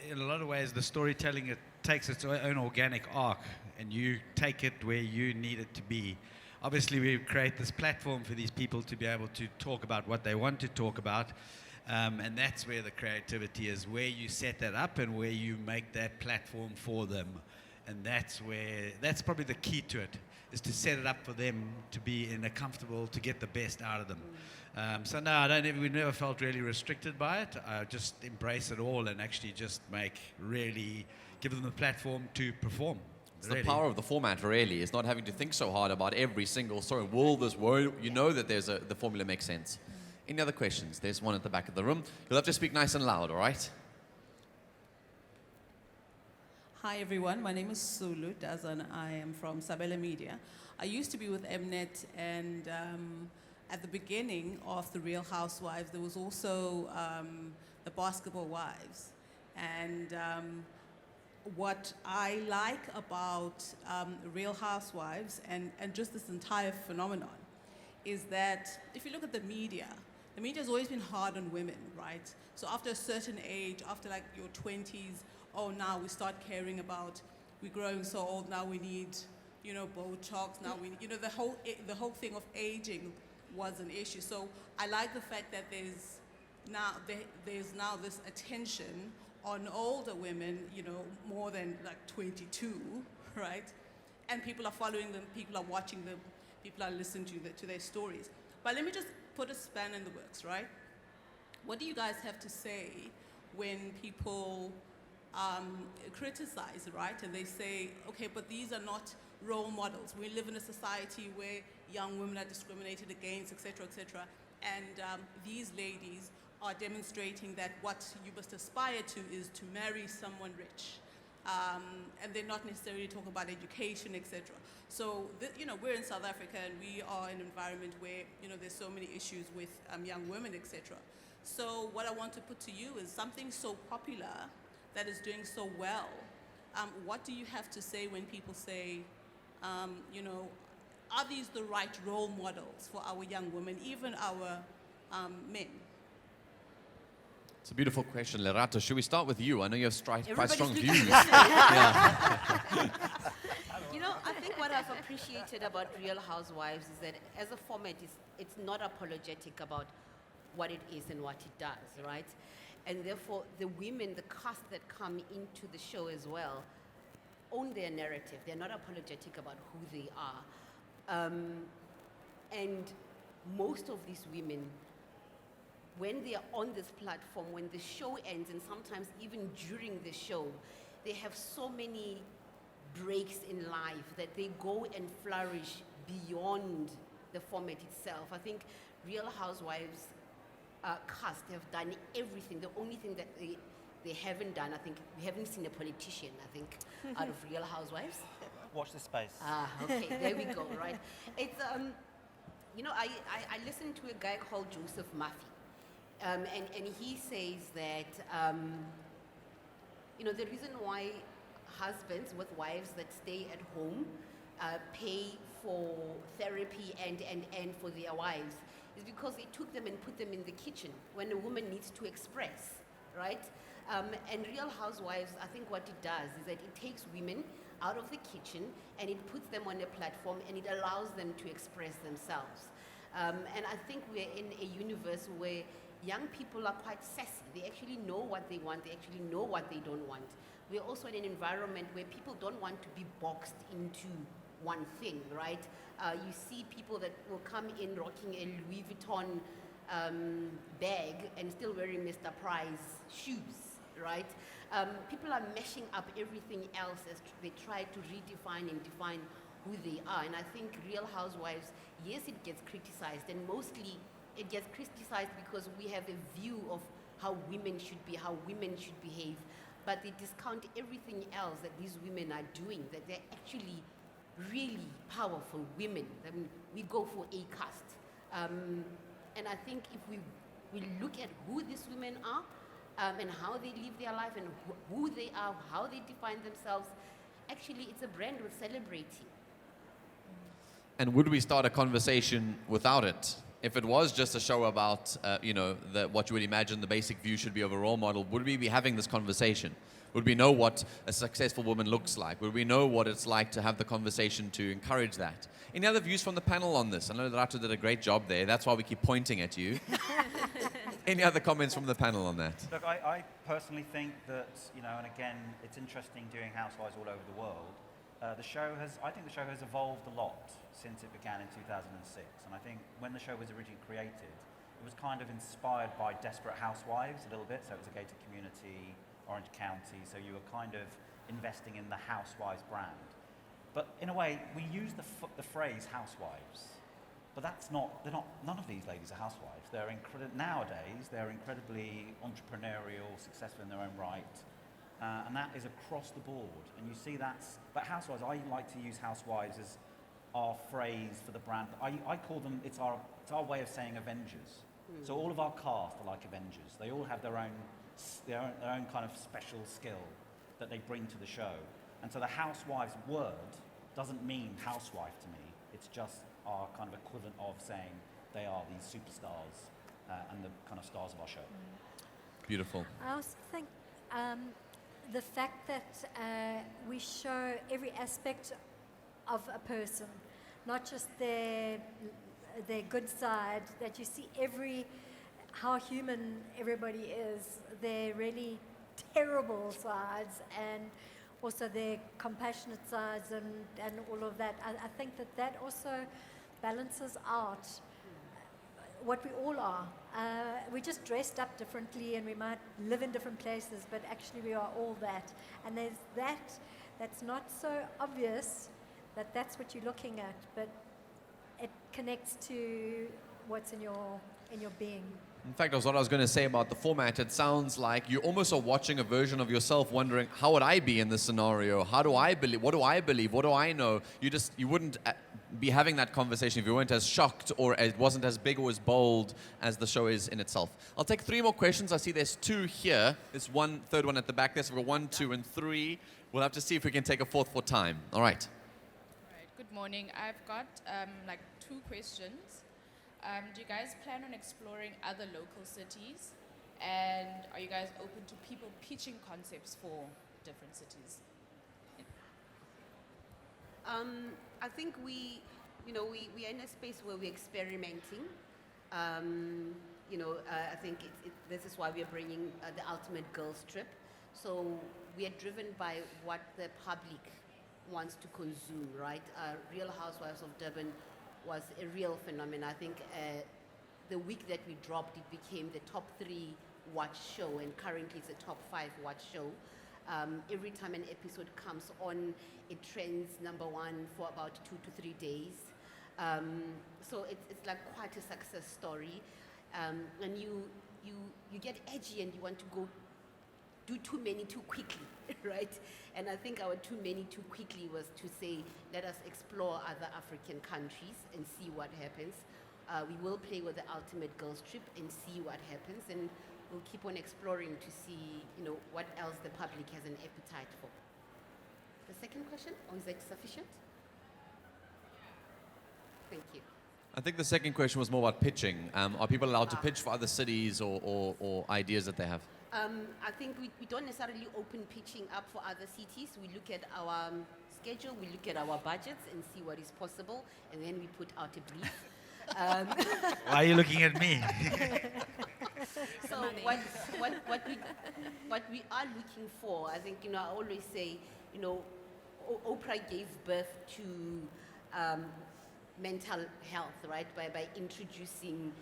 In a lot of ways, the storytelling, it takes its own organic arc, and you take it where you need it to be. Obviously, we create this platform for these people to be able to talk about what they want to talk about, and that's where the creativity is, where you set that up and where you make that platform for them. And that's probably the key to it, is to set it up for them to be comfortable, to get the best out of them. So no, we never felt really restricted by it. I just embrace it all and actually just give them the platform to perform. It's the power of the format, really, is not having to think so hard about every single story. Will this work? You know that the formula makes sense. Any other questions? There's one at the back of the room. You'll have to speak nice and loud, all right? Hi everyone, my name is Sulu Dazan. I am from Sabela Media. I used to be with Mnet, and at the beginning of The Real Housewives, there was also The Basketball Wives. And what I like about Real Housewives and just this entire phenomenon is that if you look at the media has always been hard on women, right? So after a certain age, after like your 20s, now we start caring about, we're growing so old, now we need, Botox, now we need, the whole thing of aging was an issue. So I like the fact that there's now this attention on older women, more than like 22, right? And people are following them, people are watching them, people are listening to their stories. But let me just put a span in the works, right? What do you guys have to say when people criticize, right? And they say, okay, but these are not role models. We live in a society where young women are discriminated against, et cetera, and these ladies are demonstrating that what you must aspire to is to marry someone rich. And they're not necessarily talking about education, etc. So, we're in South Africa and we are in an environment where, there's so many issues with young women, etc. So what I want to put to you is something so popular that is doing so well. What do you have to say when people say, are these the right role models for our young women, even our men? It's a beautiful question, Lerato. Should we start with you? I know you have quite Everybody's strong looking views. at me. Yeah. I think what I've appreciated about Real Housewives is that as a format, it's not apologetic about what it is and what it does, right? And therefore, the women, the cast that come into the show as well, own their narrative. They're not apologetic about who they are. And most of these women, when they are on this platform, when the show ends, and sometimes even during the show, they have so many breaks in life that they go and flourish beyond the format itself. I think Real Housewives cast have done everything. The only thing that they haven't done, I think, we haven't seen a politician, I think, out of Real Housewives. Watch this space. Okay, there we go, right? It's, I listened to a guy called Joseph Murphy, and he says that, the reason why husbands with wives that stay at home pay for therapy and for their wives is because they took them and put them in the kitchen when a woman needs to express, right? And Real Housewives, I think what it does is that it takes women out of the kitchen and it puts them on a platform and it allows them to express themselves. And I think we're in a universe where young people are quite sassy. They actually know what they want. They actually know what they don't want. We're also in an environment where people don't want to be boxed into one thing, right? You see people that will come in rocking a Louis Vuitton bag and still wearing Mr. Price shoes, right? People are meshing up everything else as they try to redefine and define who they are. And I think Real Housewives, yes, it gets criticized, and mostly it gets criticized because we have a view of how women should be, how women should behave, but they discount everything else that these women are doing, that they're actually really powerful women. I mean, we go for a cast. And I think if we look at who these women are and how they live their life and who they are, how they define themselves, actually it's a brand worth celebrating. And would we start a conversation without it? If it was just a show about, what you would imagine the basic view should be of a role model, would we be having this conversation? Would we know what a successful woman looks like? Would we know what it's like to have the conversation to encourage that? Any other views from the panel on this? I know Lerato did a great job there. That's why we keep pointing at you. Any other comments from the panel on that? Look, I personally think that, and again, it's interesting doing Housewives all over the world. I think the show has evolved a lot since it began in 2006. And I think when the show was originally created, it was kind of inspired by Desperate Housewives a little bit. So it was a gated community, Orange County. So you were kind of investing in the Housewives brand. But in a way, we use the phrase housewives. But none of these ladies are housewives. Nowadays, they're incredibly entrepreneurial, successful in their own right. And that is across the board. And you see but housewives, I like to use housewives as our phrase for the brand. I call them, it's our way of saying Avengers. So all of our cast are like Avengers. They all have their own kind of special skill that they bring to the show. And so the housewives word doesn't mean housewife to me. It's just our kind of equivalent of saying they are these superstars and the kind of stars of our show. Beautiful. I also think the fact that we show every aspect of a person, not just their good side, that you see how human everybody is. They're really terrible sides and also their compassionate sides and all of that. I think that also balances out what we all are. We're just dressed up differently and we might live in different places, but actually we are all that. And there's that's not so obvious that that's what you're looking at, but it connects to what's in your being. In fact, that's what I was going to say about the format. It sounds like you almost are watching a version of yourself wondering, how would I be in this scenario? How do I believe? What do I believe? What do I know? You wouldn't be having that conversation if you weren't as shocked or it wasn't as big or as bold as the show is in itself. I'll take 3 more questions. I see there's 2 here. There's one third one at the back there. So we've got 1, 2, and 3. We'll have to see if we can take a 4th for time. All right. Good morning. I've got like 2 questions. Do you guys plan on exploring other local cities? And are you guys open to people pitching concepts for different cities? I think we're in a space where we're experimenting. I think this is why we're bringing the Ultimate Girls Trip. So we are driven by what the public wants to consume, right? Real Housewives of Durban was a real phenomenon. I think the week that we dropped, it became the top 3 watch show, and currently it's a top 5 watch show. Every time an episode comes on, it trends number 1 for about 2 to 3 days. So it's like quite a success story. And you get edgy and you want to go do too many too quickly, right? And I think our too many too quickly was to say, let us explore other African countries and see what happens. We will play with the Ultimate Girls Trip and see what happens, and we'll keep on exploring to see, what else the public has an appetite for. The second question, or is that sufficient? Thank you. I think the second question was more about pitching. Are people allowed to pitch for other cities or ideas that they have? I think we don't necessarily open pitching up for other cities. We look at our schedule, we look at our budgets and see what is possible, and then we put out a brief. Why are you looking at me? So what we are looking for, I think, I always say, Oprah gave birth to mental health, right? By introducing,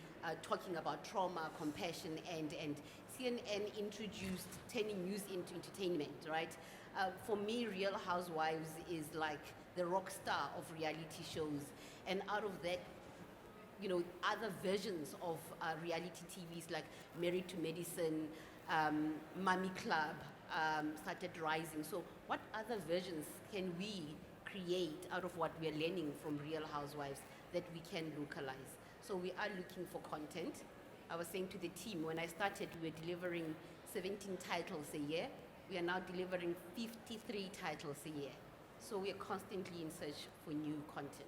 talking about trauma, compassion, and CNN introduced turning news into entertainment, right? For me, Real Housewives is like the rock star of reality shows, and out of that, other versions of reality TVs like Married to Medicine, Mommy Club started rising. So what other versions can we create out of what we are learning from Real Housewives that we can localize? So we are looking for content. I was saying to the team, when I started, we were delivering 17 titles a year. We are now delivering 53 titles a year. So we are constantly in search for new content.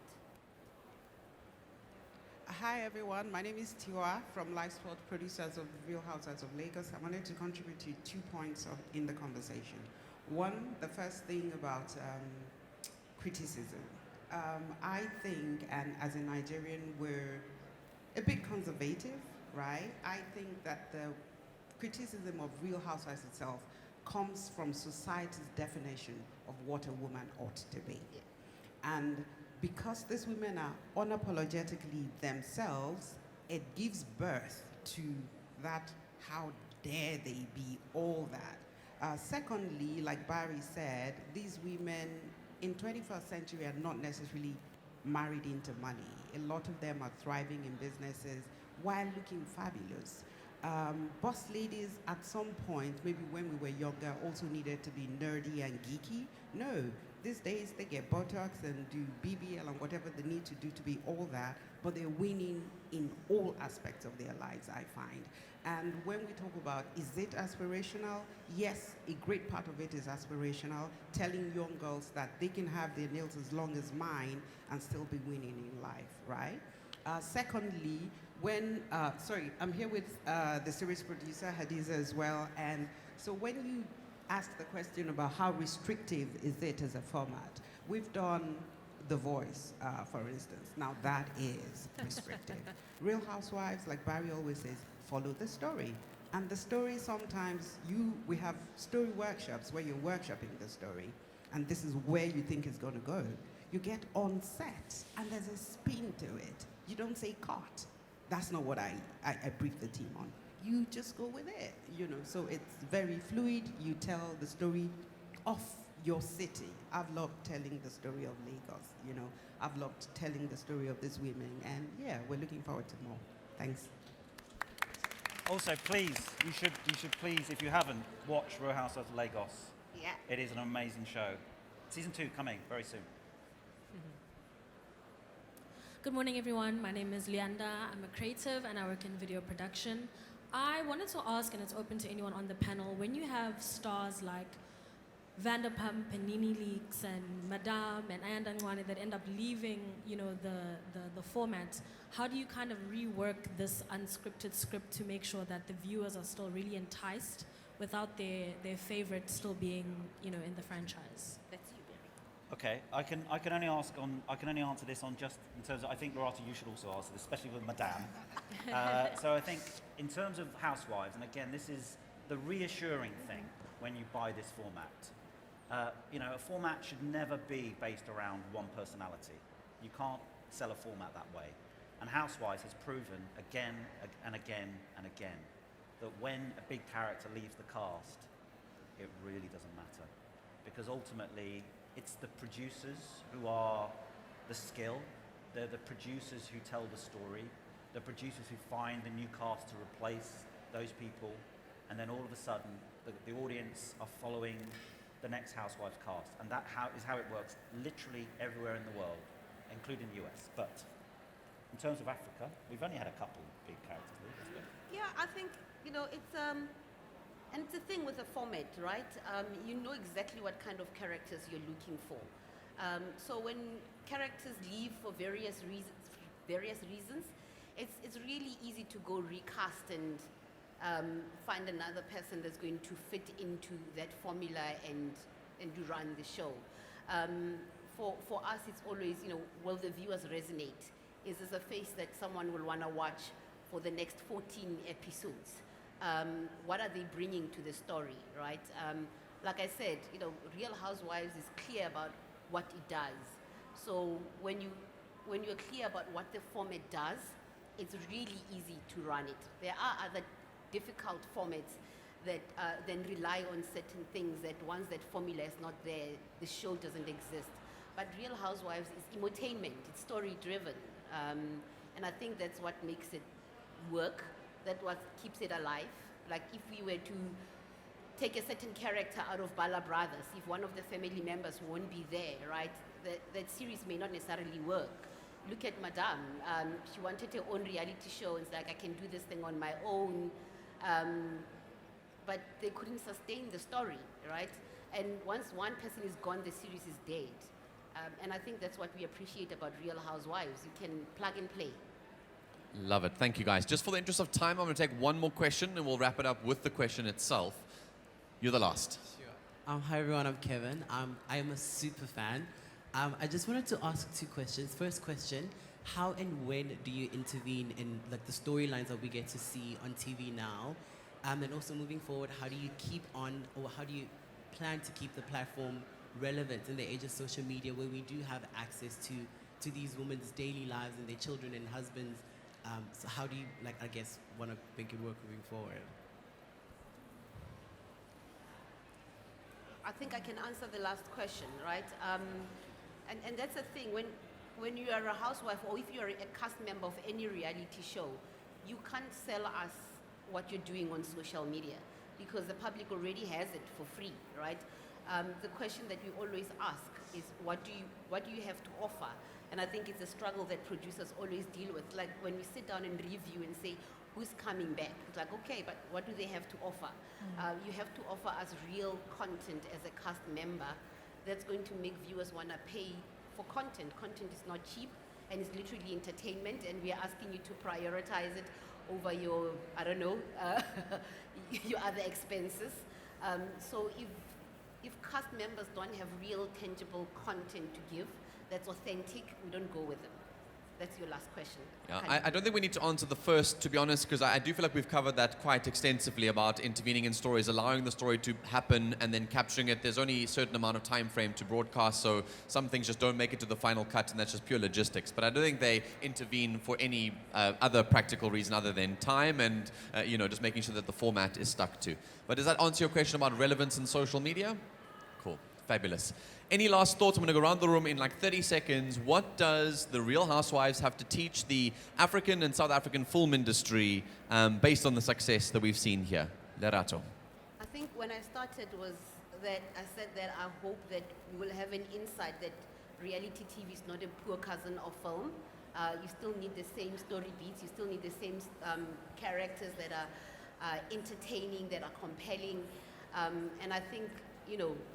Hi everyone, my name is Tiwa from Live Sport, producers of Real Housewives of Lagos. I wanted to contribute to 2 points in the conversation. One, the first thing about criticism. I think, and as a Nigerian, we're a bit conservative, right? I think that the criticism of Real Housewives itself comes from society's definition of what a woman ought to be. And because these women are unapologetically themselves, it gives birth to that, how dare they be, all that. Secondly, like Barrie said, these women in 21st century are not necessarily married into money. A lot of them are thriving in businesses while looking fabulous. Boss ladies at some point, maybe when we were younger, also needed to be nerdy and geeky. No, these days they get Botox and do BBL and whatever they need to do to be all that, but they're winning in all aspects of their lives, I find. And when we talk about, is it aspirational? Yes, a great part of it is aspirational, telling young girls that they can have their nails as long as mine and still be winning in life, right? Secondly, I'm here with the series producer, Hadiza, as well. And so when you ask the question about how restrictive is it as a format, we've done The Voice, for instance. Now that is restrictive. Real Housewives, like Barrie always says, follow the story. And the story sometimes, we have story workshops where you're workshopping the story, and this is where you think it's going to go. You get on set, and there's a spin to it. You don't say cut. That's not what I brief the team on. You just go with it, So it's very fluid. You tell the story of your city. I've loved telling the story of Lagos, I've loved telling the story of these women, and yeah, we're looking forward to more. Thanks. Also, please, you should please, if you haven't, watch Real Housewives of Lagos. Yeah. It is an amazing show. Season 2 coming very soon. Good morning, everyone. My name is Leanda. I'm a creative and I work in video production. I wanted to ask, and it's open to anyone on the panel, when you have stars like Vanderpump and Nene Leakes and Madame and Ayandangwane that end up leaving, the format, how do you kind of rework this unscripted script to make sure that the viewers are still really enticed without their favorite still being, in the franchise? That's you, Barrie. Okay, I can only answer this on just in terms of, I think Lerato, you should also answer this, especially with Madame. So I think in terms of Housewives, and again, this is the reassuring thing when you buy this format. A format should never be based around one personality. You can't sell a format that way. And Housewives has proven again and again and again that when a big character leaves the cast, it really doesn't matter. Because ultimately, it's the producers who are the skill. They're the producers who tell the story. The producers who find the new cast to replace those people. And then all of a sudden, the audience are following the next Housewives cast. And that is how it works literally everywhere in the world, including the US. But in terms of Africa, we've only had a couple big characters leave. Yeah, I think, it's, and it's the thing with the format, right? You know exactly what kind of characters you're looking for. So when characters leave for various reasons, it's really easy to go recast and find another person that's going to fit into that formula and to run the show. For us, it's always, will the viewers resonate? Is this a face that someone will want to watch for the next 14 episodes? What are they bringing to the story, right? Like I said, Real Housewives is clear about what it does. So when you're clear about what the format does, it's really easy to run it. There are other difficult formats that then rely on certain things that once that formula is not there, the show doesn't exist. But Real Housewives is entertainment, it's story-driven. And I think that's what makes it work, that's what keeps it alive. Like if we were to take a certain character out of Bala Brothers, if one of the family members won't be there, right, that series may not necessarily work. Look at Madame. She wanted her own reality show. It's like, I can do this thing on my own. But they couldn't sustain the story, right? And once one person is gone, the series is dead. And I think that's what we appreciate about Real Housewives. You can plug and play. Love it. Thank you, guys. Just for the interest of time, I'm going to take one more question, and we'll wrap it up with the question itself. You're the last. Sure. Hi, everyone. I'm Kevin. I am a super fan. I just wanted to ask 2 questions. First question, how and when do you intervene in the storylines that we get to see on TV now? And also moving forward, how do you keep on, or how do you plan to keep the platform relevant in the age of social media, where we do have access to these women's daily lives and their children and husbands? So how do you, want to make it work moving forward? I think I can answer the last question, right? And that's the thing, when you are a housewife or if you're a cast member of any reality show, you can't sell us what you're doing on social media because the public already has it for free, right? The question that we always ask is, what do you have to offer? And I think it's a struggle that producers always deal with. Like when we sit down and review and say, who's coming back? It's like, okay, but what do they have to offer? You have to offer us real content as a cast member that's going to make viewers want to pay for content. Content is not cheap, and it's literally entertainment, and we are asking you to prioritize it over your, your other expenses. So if cast members don't have real, tangible content to give that's authentic, we don't go with them. That's your last question. Yeah, Can't I don't think we need to answer the first, to be honest, because I do feel like we've covered that quite extensively about intervening in stories, allowing the story to happen and then capturing it. There's only a certain amount of time frame to broadcast, so some things just don't make it to the final cut, and that's just pure logistics. But I don't think they intervene for any other practical reason other than time and just making sure that the format is stuck to. But does that answer your question about relevance in social media? Cool, fabulous. Any last thoughts? I'm going to go around the room in like 30 seconds. What does The Real Housewives have to teach the African and South African film industry based on the success that we've seen here? Lerato. I think when I started was that I said that I hope that we will have an insight that reality TV is not a poor cousin of film. You still need the same story beats. You still need the same characters that are entertaining, that are compelling. And I think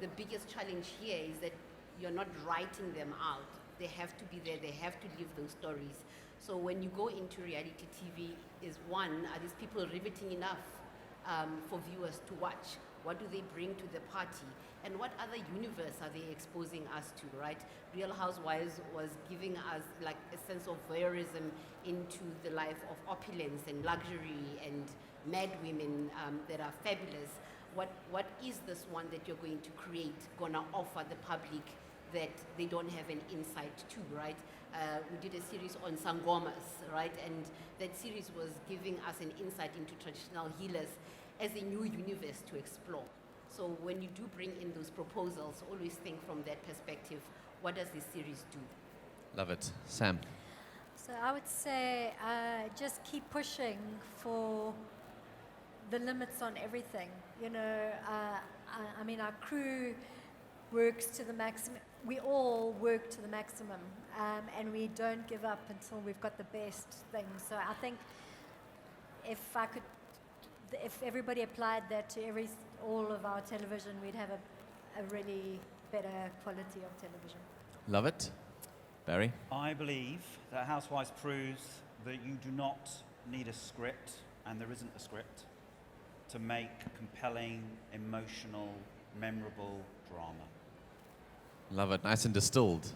the biggest challenge here is that you're not writing them out. They have to be there. They have to live those stories. So when you go into reality TV, are these people riveting enough for viewers to watch? What do they bring to the party? And what other universe are they exposing us to, right? Real Housewives was giving us like a sense of voyeurism into the life of opulence and luxury and mad women that are fabulous. What is this one that you're going to create, gonna offer the public that they don't have an insight to, right? We did a series on Sangomas, right? And that series was giving us an insight into traditional healers as a new universe to explore. So when you do bring in those proposals, always think from that perspective, what does this series do? Love it. Sam. So I would say just keep pushing for the limits on everything. I mean, our crew works to the maximum. We all work to the maximum, and we don't give up until we've got the best thing. So I think if everybody applied that to all of our television, we'd have a really better quality of television. Love it. Barrie? I believe that Housewives proves that you do not need a script, and there isn't a script, to make compelling, emotional, memorable drama. Love it. Nice and distilled.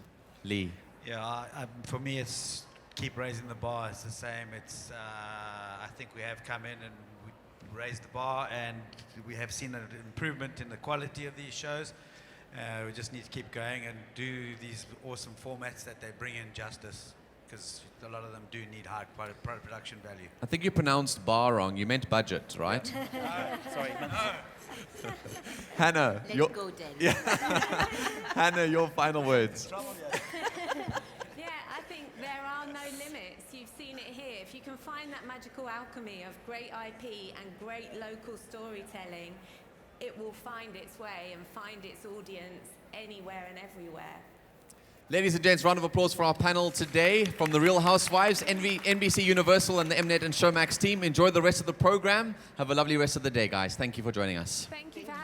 Lee? Yeah, for me, it's keep raising the bar. It's the same. It's I think we have come in and we raised the bar, and we have seen an improvement in the quality of these shows. We just need to keep going and do these awesome formats that they bring in justice, because a lot of them do need high production value. I think you pronounced bar wrong. You meant budget, right? Sorry. Hannah. Let go, Danny. Yeah. Hannah, your final words. Yeah, I think there are no limits. You've seen it here. If you can find that magical alchemy of great IP and great local storytelling, it will find its way and find its audience anywhere and everywhere. Ladies and gents, round of applause for our panel today from The Real Housewives, NBCUniversal and the Mnet and Showmax team. Enjoy the rest of the program. Have a lovely rest of the day, guys. Thank you for joining us. Thank you for having us.